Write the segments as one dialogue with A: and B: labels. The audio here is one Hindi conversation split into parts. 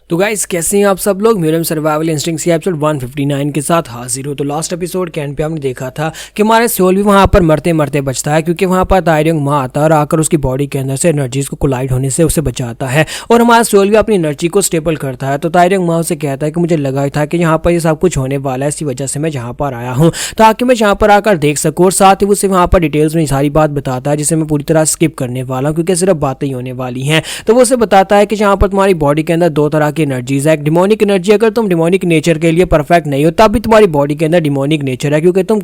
A: तो गाइस कैसे हैं आप सब लोग। मेरे सर्वाइवल इंस्टिंक्ट से एपिसोड 159 के साथ हाजिर हो। तो लास्ट एपिसोड के एंड पे हमने देखा था कि हमारे सोल भी वहां पर मरते मरते बचता है, क्योंकि वहां पर तायरंग माँ आता है और आकर उसकी बॉडी के अंदर से एनर्जीज को कोलाइड होने से उसे बचाता है और हमारा सोल भी अपनी एनर्जी को स्टेबल करता है। तो तायरंग माँ उसे कहता है कि मुझे लगा था कि यहाँ पर ये सब कुछ होने वाला है, इसी वजह से मैं यहाँ पर आया हूँ ताकि मैं यहाँ पर आकर देख सकूँ। और साथ ही उसे वहाँ पर डिटेल्स में सारी बात बताता है, जिसे मैं पूरी तरह स्किप करने वाला हूँ क्योंकि सिर्फ बातें ही होने वाली हैं। तो वो उसे बताता है कि यहाँ पर तुम्हारी बॉडी के अंदर दो तरह की एनर्जीज है। डिमोनिक एनर्जी, अगर तुम डिमोनिक नेचर के लिए परफेक्ट नहीं हो तब भी तुम्हारी बॉडी के अंदर डिमोनिक नेचर है, क्योंकि तुम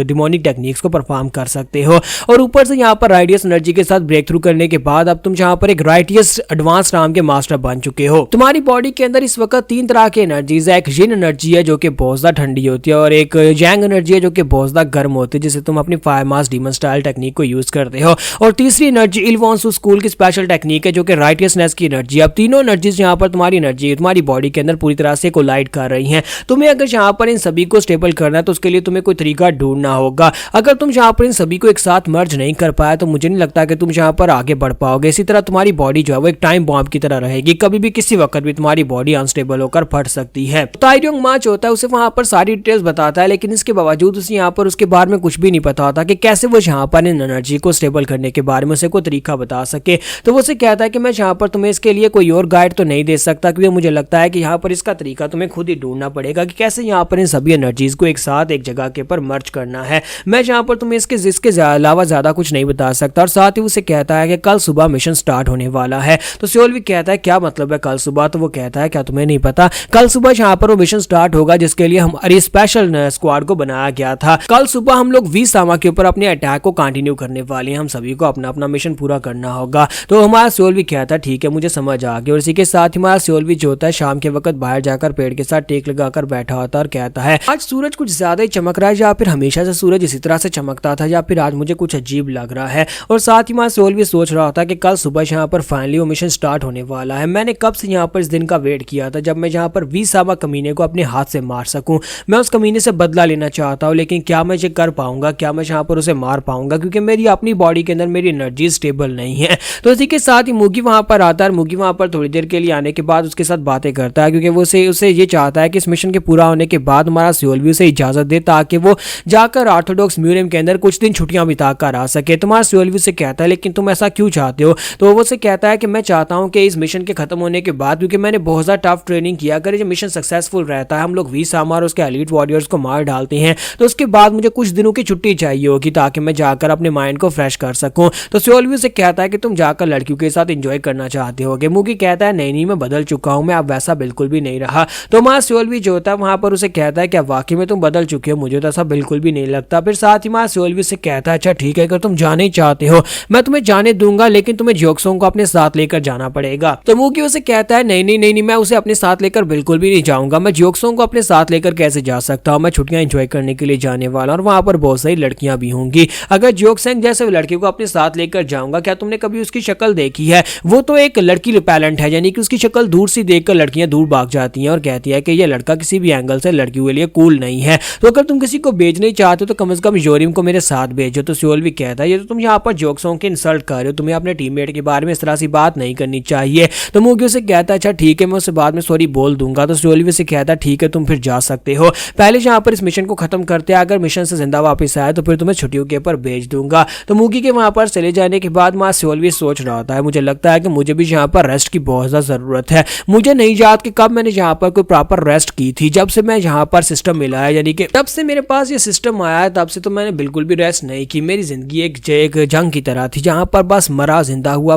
A: डिमोनिक टेक्निक्स को परफॉर्म कर सकते हो। और ऊपर से यहाँ पर राइडियस एनर्जी के साथ ब्रेक थ्रू करने के बाद अब तुम यहाँ पर एक राइटियस एडवांस नाम के मास्टर बन चुके हो। तुम्हारी बॉडी के अंदर इस वक्त तीन तरह की एनर्जीज है। एक जिन एनर्जी है जो कि बहुत ज्यादा ठंडी होती है, और एक यांग एनर्जी है जो कि बहुत ज्यादा गर्म होती है, जिसे तुम अपनी फायर मास डीमन स्टाइल टेक्निक को यूज करते हो। और तीसरी एनर्जी इलवॉन्सु स्कूल की स्पेशल टेक्निक है जो कि राइटियसनेस की एनर्जी है। अब तीनों एनर्जीज यहाँ पर तुम्हारी एनर्जी तुम्हारी बॉडी के अंदर पूरी तरह से कोलाइड कर रही हैं। तुम्हें अगर यहाँ पर इन सभी को स्टेबल करना है तो उसके लिए तुम्हें कोई तरीका ढूंढना होगा। अगर तुम यहाँ पर इन सभी को एक साथ मर्ज नहीं कर पाया तो मुझे नहीं लगता कि तुम यहाँ पर आगे बढ़ पाओगे। इसी तरह तुम्हारी बॉडी जो है वो एक टाइम बॉम्ब की तरह रहेगी, कभी भी किसी वक्त भी तुम्हारी बॉडी अनस्टेबल होकर फट सकती है। तायरंग माँ जो होता है उसे वहां पर सारी डिटेल्स बताता है, लेकिन इसके बावजूद उसे यहाँ पर उसके बारे में कुछ भी नहीं पता होता कि कैसे वो यहाँ पर इन एनर्जी को स्टेबल करने के बारे में उसे कोई तरीका बता सके। तो वो उसे कहता है कि मैं यहाँ पर तुम्हें इसके लिए कोई और गाइड तो नहीं दे सकता, क्योंकि मुझे लगता है कि यहाँ पर इसका तरीका तुम्हें खुद ही ढूंढना पड़ेगा कि कैसे यहाँ पर इन सभी एनर्जीज को एक साथ एक जगह के ऊपर मर्ज करना है। मैं यहाँ पर तुम्हें इसके अलावा ज्यादा कुछ नहीं बता सकता। और साथ ही उसे कहता है कि कल सुबह मिशन स्टार्ट होने वाला है। तो सोल भी कहता है क्या मतलब है कल सुबह। तो वो कहता है क्या तुम्हें नहीं पता, कल सुबह यहाँ पर वो मिशन स्टार्ट होगा जिसके लिए हमारी स्पेशल स्क्वाड को बनाया गया था। कल सुबह हम लोग वीसामा के ऊपर अपने अटैक को कंटिन्यू करने वाले हैं। हम सभी को अपना अपना मिशन पूरा करना होगा। तो हमारा सोल भी कहता है ठीक है मुझे समझ आ गया। और इसी के साथ ही हमारा सोल भी जो होता है शाम के वक्त बाहर जाकर पेड़ के साथ टेक लगाकर बैठा होता है और कहता है आज सूरज कुछ ज्यादा ही चमक रहा है, या फिर हमेशा से सूरज इसी तरह से चमकता था, या फिर आज मुझे कुछ अजीब लग रहा है। और साथ ही हमारा सोल भी सोच रहा होता कि कल सुबह यहाँ पर फाइनली वो मिशन स्टार्ट होने वाला है। मैंने कब से यहाँ पर इस दिन का वेट किया था जब मैं यहाँ पर वीसामा कमीने को अपने हाथ से मार सकूं। मैं उस कमीने से बदला लेना चाहता हूँ, लेकिन क्या मैं ये कर पाऊंगा, क्या मैं यहाँ पर उसे मार पाऊंगा, क्योंकि मेरी अपनी बॉडी के अंदर मेरी एनर्जी स्टेबल नहीं है। तो इसी के साथ ही मुगी वहां पर आता है। मुगी वहां पर थोड़ी देर के लिए आने के बाद उसके साथ बातें करता है, क्योंकि वो उसे ये चाहता है कि इस मिशन के पूरा होने के बाद हमारा सोल भी उसे इजाजत दे ताकि वो जाकर ऑर्थोडॉक्स म्यूजियम के अंदर कुछ दिन छुट्टियां बिताकर आ सके। तुम्हारा सोल भी उसे कहता है लेकिन तुम ऐसा क्यों चाहते हो। तो वो उसे कहता है कि मैं चाहता हूं कि इस मिशन के खत्म होने के बाद, क्योंकि मैंने बहुत ज्यादा टफ ट्रेनिंग किया, अगर ये मिशन सक्सेसफुल रहता है हम लोग वीसामा और उसके एलीट वॉरियर्स को मार डालते हैं, तो उसके बाद मुझे कुछ दिनों की छुट्टी चाहिए होगी ताकि मैं जाकर अपने माइंड को फ्रेश कर सकूं। तो सोल भी उसे कहता है कि तुम जाकर लड़कियों के साथ एंजॉय करना चाहते होगे। मुगी कहता है नहीं मैं बदल चुका हूं, मैं अब वैसा बिल्कुल भी नहीं रहा। तो हमारा सोल भी जो होता है वहां पर उसे कहता है कि वाकई में तुम बदल चुके हो, मुझे तो ऐसा बिल्कुल भी नहीं लगता। फिर साथ ही हमारा सोल भी उसे कहता है अच्छा ठीक है अगर तुम जाने चाहते हो मैं तुम्हें जाने दूंगा, लेकिन तुम्हें जोक्सों को अपने साथ लेकर जाना पड़ेगा। तो मुगी उसे कहता है नहीं मैं उसे अपने साथ लेकर बिल्कुल भी नहीं जाऊंगा। मैं जोक्सों को अपने साथ लेकर कैसे जा सकता हूँ, मैं छुट्टियां एंजॉय करने के लिए जाने वाला और वहां पर बहुत सारी लड़कियां भी होंगी। अगर जोक्सेंग जैसे लड़की को अपने साथ लेकर जाऊंगा, क्या तुमने कभी उसकी शक्ल देखी है। वो तो एक लड़की रिपेलेंट है, यानी कि उसकी शक्ल दूर से देखकर लड़कियां दूर भाग जाती हैं और कहती है कि ये लड़का किसी भी एंगल से लड़कियों के लिए कूल नहीं है। तो अगर तुम किसी को भेजना ही चाहते हो तो कम से कम योरिम को मेरे साथ भेजो। तो सोल भी कहता है ये तो तुम यहाँ पर जोक्सों की इंसल्ट कर रहे हो, तुम्हें अपने टीममेट के बारे में इस तरह से बात नहीं करनी चाहिए। तो मुगी उसे कहता है अच्छा ठीक है मैं उससे बाद में सॉरी बोल दूंगा। तो सोल भी उसे कहता है ठीक है तुम फिर जा सकते हो, पहले यहाँ पर इस मिशन को खत्म करते हैं, अगर मिशन से जिंदा वापस आए तो फिर तुम्हें छुट्टियों के ऊपर भेज दूंगा। तो मुगी के वहां पर चले जाने के बाद माँ सोल भी सोच रहा होता है मुझे लगता है कि मुझे भी यहाँ पर रेस्ट की बहुत ज्यादा जरूरत है। मुझे नहीं याद कि कब मैंने यहाँ पर कोई प्रॉपर रेस्ट की थी। जब से मैं यहाँ पर सिस्टम मिला है, यानी कि तब से मेरे पास ये सिस्टम आया है, तब से तो मैंने बिल्कुल भी रेस्ट नहीं की। मेरी जिंदगी एक जंग की तरह थी जहां पर बस मरा जिंदा हुआ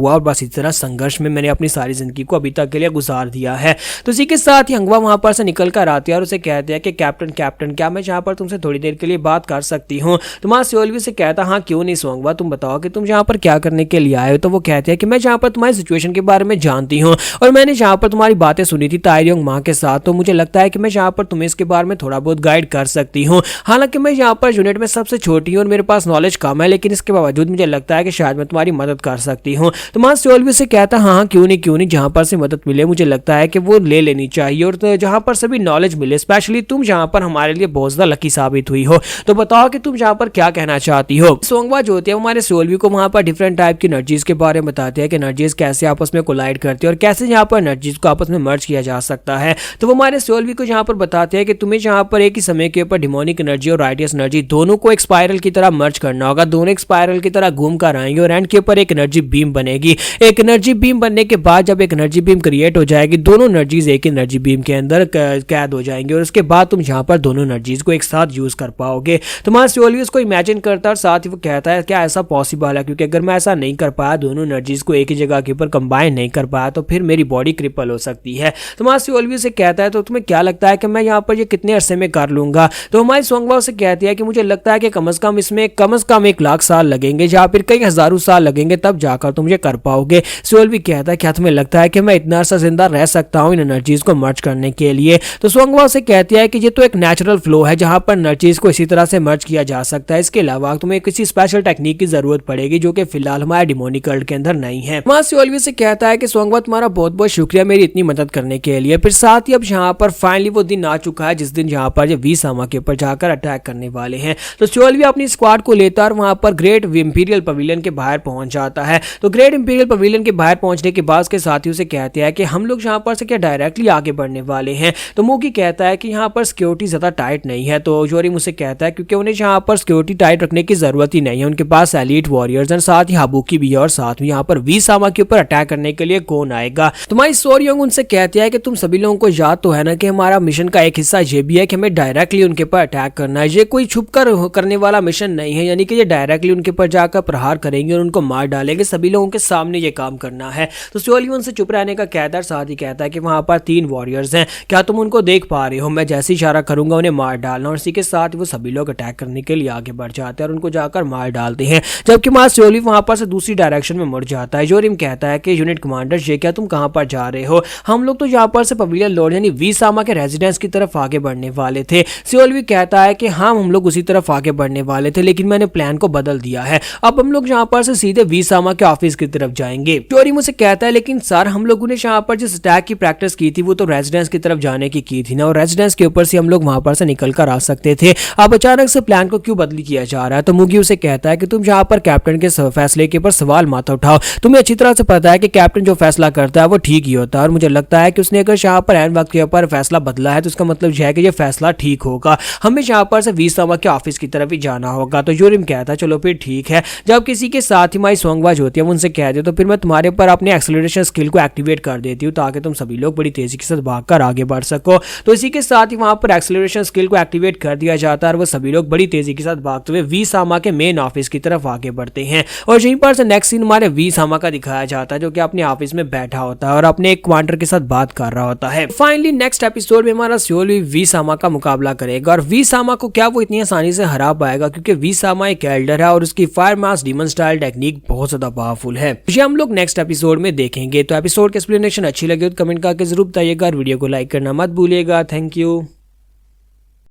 A: और बस इस तरह संघर्ष में मैंने अपनी सारी जिंदगी को अभी तक के लिए गुजार दिया है। तो इसी के साथ ही अंगवा वहां पर से निकल कर आती है और उसे कहते हैं कि कैप्टन क्या मैं यहाँ पर तुमसे थोड़ी देर के लिए बात कर सकती हूँ। तुम्हारा सोल भी से कहता हाँ क्यों नहीं सोंगवा, तुम बताओ कि तुम यहाँ पर क्या करने के लिए आए हो। तो वो कहते हैं कि मैं यहाँ पर तुम्हारी सिचुएशन के बारे में जानती हूँ और मैंने यहाँ पर तुम्हारी बातें सुनी थी तायरंग माँ के साथ, तो मुझे लगता है कि मैं यहाँ पर तुम्हें इसके बारे में थोड़ा बहुत गाइड कर सकती हूँ। हालांकि मैं यहाँ पर यूनिट में सबसे छोटी हूँ और मेरे पास नॉलेज कम है, लेकिन इसके बावजूद मुझे लगता है कि शायद मैं तुम्हारी मदद कर सकती हूँ। तुम्हारा सोल भी से कहता हाँ क्यों नहीं जहाँ पर से मदद मिले मुझे लगता है कि वो ले लेनी चाहिए, और तो जहाँ पर सभी नॉलेज मिले, स्पेशली तुम जहाँ पर हमारे लिए बहुत ज्यादा लकी साबित हुई हो। तो बताओ कि तुम यहाँ पर क्या कहना चाहती हो। सोंगवा जो होती है हमारे सोल भी को वहाँ पर डिफरेंट टाइप की एनर्जीज के बारे में बताते हैं कि एनर्जीज कैसे आपस में कोलाइड करती है और कैसे यहाँ यहाँ पर एनर्जीज को आपस में मर्ज किया जा सकता है। तो वो हमारे सोल भी कुछ यहाँ पर बताते हैं कि तुम्हें यहाँ पर एक ही समय के ऊपर डिमोनिक एनर्जी और राइटियस एनर्जी दोनों को एक स्पाइरल की तरह मर्ज करना होगा। दोनों एक स्पाइरल की तरह घूम कर आएंगे और एंड के ऊपर एक एनर्जी बीम बनेगी। एक एनर्जी बीम बनने के बाद जब एक एनर्जी बीम क्रिएट हो जाएगी, दोनों एनर्जीज एक एनर्जी बीम के अंदर कैद हो जाएंगे और उसके बाद तुम यहाँ पर दोनों एनर्जीज को एक साथ यूज कर पाओगे। तुम्हारा सोल भी उसको इमेजिन करता है और साथ ही वो कहता है क्या ऐसा पॉसिबल है, क्योंकि अगर मैं ऐसा नहीं कर पाया, दोनों एनर्जीज को एक ही जगह के ऊपर कंबाइन नहीं कर पाया, तो फिर मेरी बॉडी क्रिपल हो सकती है। तुम्हारा सोल भी उसे कहता है तो तुम्हें क्या लगता है कि मैं यहाँ पर ये कितने अरसे में कर लूंगा। तो हमारी सोंगवा उसे कहती है कि मुझे लगता है कि कम से कम इसमें कम से कम 1 लाख साल लगेंगे या फिर कई हजारों साल लगेंगे, तब जाकर तुम ये कर पाओगे। सोल भी कहता है क्या तुम्हें लगता है कि मैं इतना अरसा जिंदा रह सकता हूँ इन एनर्जीज को मर्ज करने के लिए। तो सोंगवा उसे कहती है कि ये तो एक नेचुरल फ्लो है जहां पर एनर्जीज को इसी तरह से मर्ज किया जा सकता है। इसके अलावा तुम्हें किसी स्पेशल टेक्निक की जरूरत पड़ेगी जो कि फिलहाल हमारे डिमोनिक वर्ल्ड के अंदर नहीं है। वहां सोल भी से कहता है कि सोंगवा तुम्हारा बहुत बहुत शुक्रिया मेरी इतनी मदद करने के लिए। फिर साथ ही अब यहाँ पर फाइनली वो दिन आ चुका है जिस दिन यहाँ पर ये वीसामा के ऊपर जाकर अटैक करने वाले हैं। तो सोल भी अपनी स्क्वाड को लेता है और वहां पर ग्रेट इंपीरियल पवेलियन के बाहर पहुंच जाता है। तो ग्रेट इंपीरियल पवेलियन के बाहर पहुंचने के बाद उसके साथियों से कहते हैं कि हम लोग यहाँ पर से क्या डायरेक्टली आगे बढ़ने वाले हैं। तो मूकी कहता है कि यहाँ पर सिक्योरिटी ज्यादा टाइट नहीं है। तो जोरिम उसे कहता है क्योंकि उन्हें यहाँ पर सिक्योरिटी टाइट रखने की जरूरत ही नहीं है, उनके पास एलीट वॉरियर्स और साथ ही हाबुकी भी है और साथ में यहाँ पर वीसामा के ऊपर अटैक करने के लिए कौन आएगा। तुम्हारी सोरियोंग उनसे कहती है कि तुम सभी लोगों को याद तो है ना कि हमारा मिशन का एक हिस्सा ये भी है कि हमें डायरेक्टली उनके ऊपर अटैक करना है। ये कोई छुप कर करने वाला मिशन नहीं है, यानी कि ये डायरेक्टली उनके ऊपर जाकर प्रहार करेंगे और उनको मार डालेंगे। सभी लोगों के सामने ये काम करना है। तो सोल उनसे चुप रहने का कहता है, साथ ही कहता है कि वहां पर 3 वॉरियर्स हैं, क्या तुम उनको देख पा रहे हो? मैं जैसे इशारा करूंगा उन्हें मार डालना। और इसी के साथ वो सभी लोग अटैक करने के लिए आगे बढ़ जाते हैं और उनको जाकर मार डालते हैं। जबकि मां सोल वहां पर से दूसरी डायरेक्शन में मुड़ जाता है। जोरिम कहता है कि यूनिट कमांडर ये क्या तुम कहां पर जा रहे हो? हम लोग तो यहाँ पर से पवेलियन लॉर्ड यानी वीसामा के रेजिडेंस की तरफ आगे बढ़ने वाले थे। सोल भी कहता है कि हाँ हम लोग उसी तरफ आगे बढ़ने वाले थे, लेकिन मैंने प्लान को बदल दिया है। अब हम लोग यहाँ पर से सीधे वीसामा के ऑफिस की तरफ जाएंगे। जोरिम उसे कहता है लेकिन सर हम लोगों ने यहाँ पर जिस अटैक की प्रैक्टिस की थी वो तो रेजिडेंस की तरफ जाने की थी ना, और रेजिडेंस के ऊपर से हम लोग वहां पर से निकल कर आ सकते थे। अब अचानक से प्लान को क्यों बदली किया जा रहा है? तो मुगी उसे कहता है कि तुम यहाँ पर कैप्टन के फैसले के ऊपर सवाल मत उठाओ। तुम्हें अच्छी तरह से पता है कि कैप्टन जो फैसला करता है वो ठीक ही होता है, और मुझे लगता है कि उसने अगर यहाँ पर एन वक्त के ऊपर फैसला बदला है तो उसका मतलब यह है कि ये फैसला ठीक होगा। हमें यहाँ पर से वीसामा के ऑफिस की तरफ ही जाना होगा। तो जोरिम कहता है चलो फिर ठीक है। जब किसी के साथ ही माई सोंगवाज होती है उनसे कह दे तो फिर मैं तुम्हारे ऊपर अपने एक्सेलरेशन स्किल को एक्टिवेट कर देती हूँ ताकि तुम सभी लोग बड़ी तेजी के साथ भागकर आगे बढ़ सको। तो इसी के साथ ही वहां पर एक्सेलरेशन स्किल को एक्टिवेट कर दिया जाता है और वो सभी लोग बड़ी तेजी के साथ भागते हुए वीसामा के मेन ऑफिस की तरफ आगे बढ़ते हैं। और यहीं पर से नेक्स्ट सीन हमारे वीसामा का दिखाया जाता है जो कि अपने ऑफिस में बैठा होता है और अपने एक क्वांटर के साथ बात कर रहा होता है। फाइनली नेक्स्ट एपिसोड में हमारा सोल भी वीसामा का मुकाबला करेगा और वीसामा को क्या वो इतनी आसानी से हरा पाएगा, क्योंकि वीसामा एक एल्डर है और उसकी फायर मास डीमन स्टाइल टेक्निक बहुत ज्यादा पावरफुल है। ये हम लोग नेक्स्ट एपिसोड में देखेंगे। तो एपिसोड की एक्सप्लेनेशन अच्छी लगी तो कमेंट करके जरूर बताइएगा और वीडियो को लाइक करना मत भूलिएगा। Thank you.